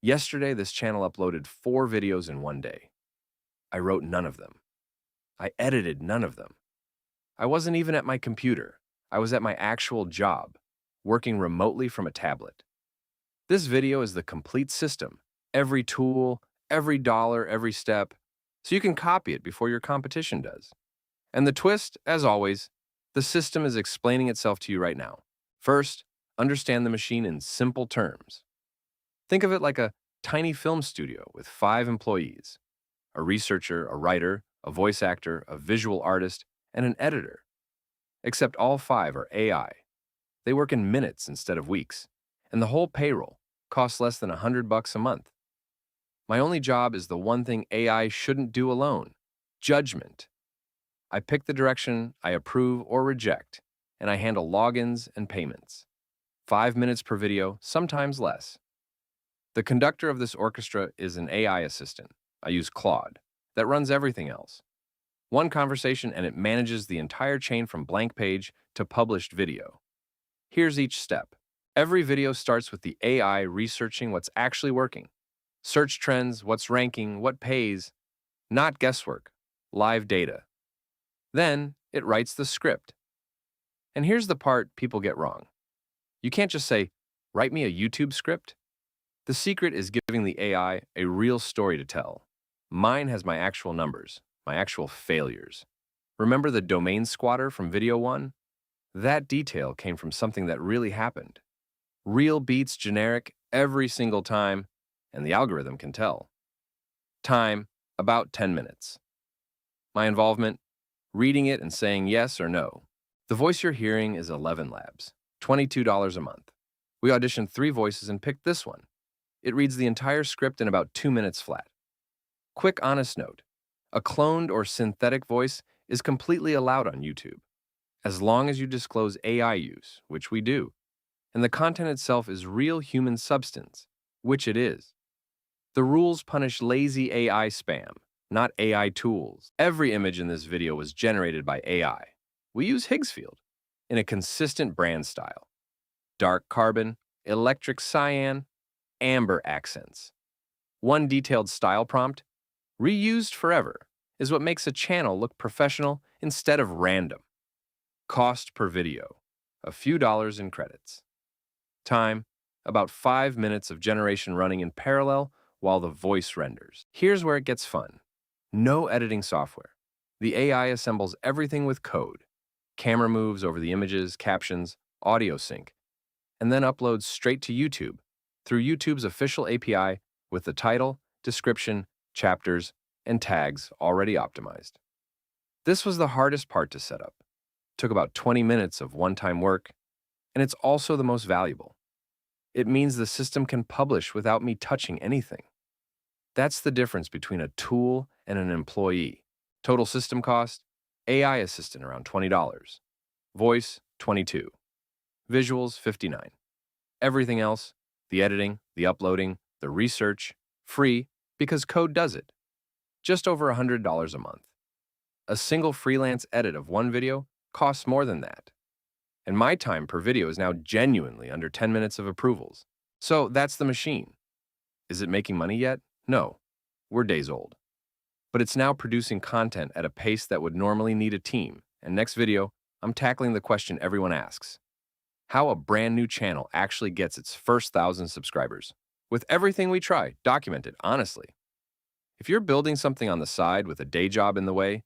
Yesterday, this channel uploaded 4 videos in one day. I wrote none of them. I edited none of them. I wasn't even at my computer. I was at my actual job, working remotely from a tablet. This video is the complete system, every tool, every dollar, every step, so you can copy it before your competition does. And the twist, as always, the system is explaining itself to you right now. First, understand the machine in simple terms. Think of it like a tiny film studio with 5 employees: a researcher, a writer, a voice actor, a visual artist, and an editor. Except all 5 are AI. They work in minutes instead of weeks, and the whole payroll costs less than $100 a month. My only job is the one thing AI shouldn't do alone: judgment. I pick the direction I approve or reject, and I handle logins and payments. 5 minutes per video, sometimes less. The conductor of this orchestra is an AI assistant. I use Claude. That runs everything else. One conversation and it manages the entire chain from blank page to published video. Here's each step. Every video starts with the AI researching what's actually working. Search trends, what's ranking, what pays. Not guesswork, live data. Then it writes the script. And here's the part people get wrong. You can't just say, "Write me a YouTube script." The secret is giving the AI a real story to tell. Mine has my actual numbers, my actual failures. Remember the domain squatter from video 1? That detail came from something that really happened. Real beats generic every single time, and the algorithm can tell. Time, about 10 minutes. My involvement, reading it and saying yes or no. The voice you're hearing is ElevenLabs, $22 a month. We auditioned 3 voices and picked this one. It reads the entire script in about 2 minutes flat. Quick honest note: a cloned or synthetic voice is completely allowed on YouTube, as long as you disclose AI use, which we do, and the content itself is real human substance, which it is. The rules punish lazy AI spam, not AI tools. Every image in this video was generated by AI. We use Higgsfield in a consistent brand style. Dark carbon, electric cyan, amber accents. One detailed style prompt, reused forever, is what makes a channel look professional instead of random. Cost per video, a few dollars in credits. Time, about 5 minutes of generation running in parallel while the voice renders. Here's where it gets fun. No editing software. The AI assembles everything with code. Camera moves over the images, captions, audio sync, and then uploads straight to YouTube through YouTube's official API with the title, description, chapters, and tags already optimized. This was the hardest part to set up. Took about 20 minutes of one-time work, and it's also the most valuable. It means the system can publish without me touching anything. That's the difference between a tool and an employee. Total system cost: AI assistant around $20, voice $22, visuals $59. Everything else, the editing, the uploading, the research, free because code does it. Just over $100 a month. A single freelance edit of one video costs more than that. And my time per video is now genuinely under 10 minutes of approvals. So that's the machine. Is it making money yet? No. We're days old. But it's now producing content at a pace that would normally need a team. And next video, I'm tackling the question everyone asks: how a brand new channel actually gets its first 1,000 subscribers. With everything we try, documented, honestly. If you're building something on the side with a day job in the way,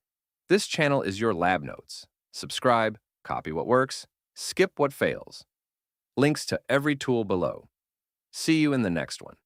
this channel is your lab notes. Subscribe, copy what works, skip what fails. Links to every tool below. See you in the next one.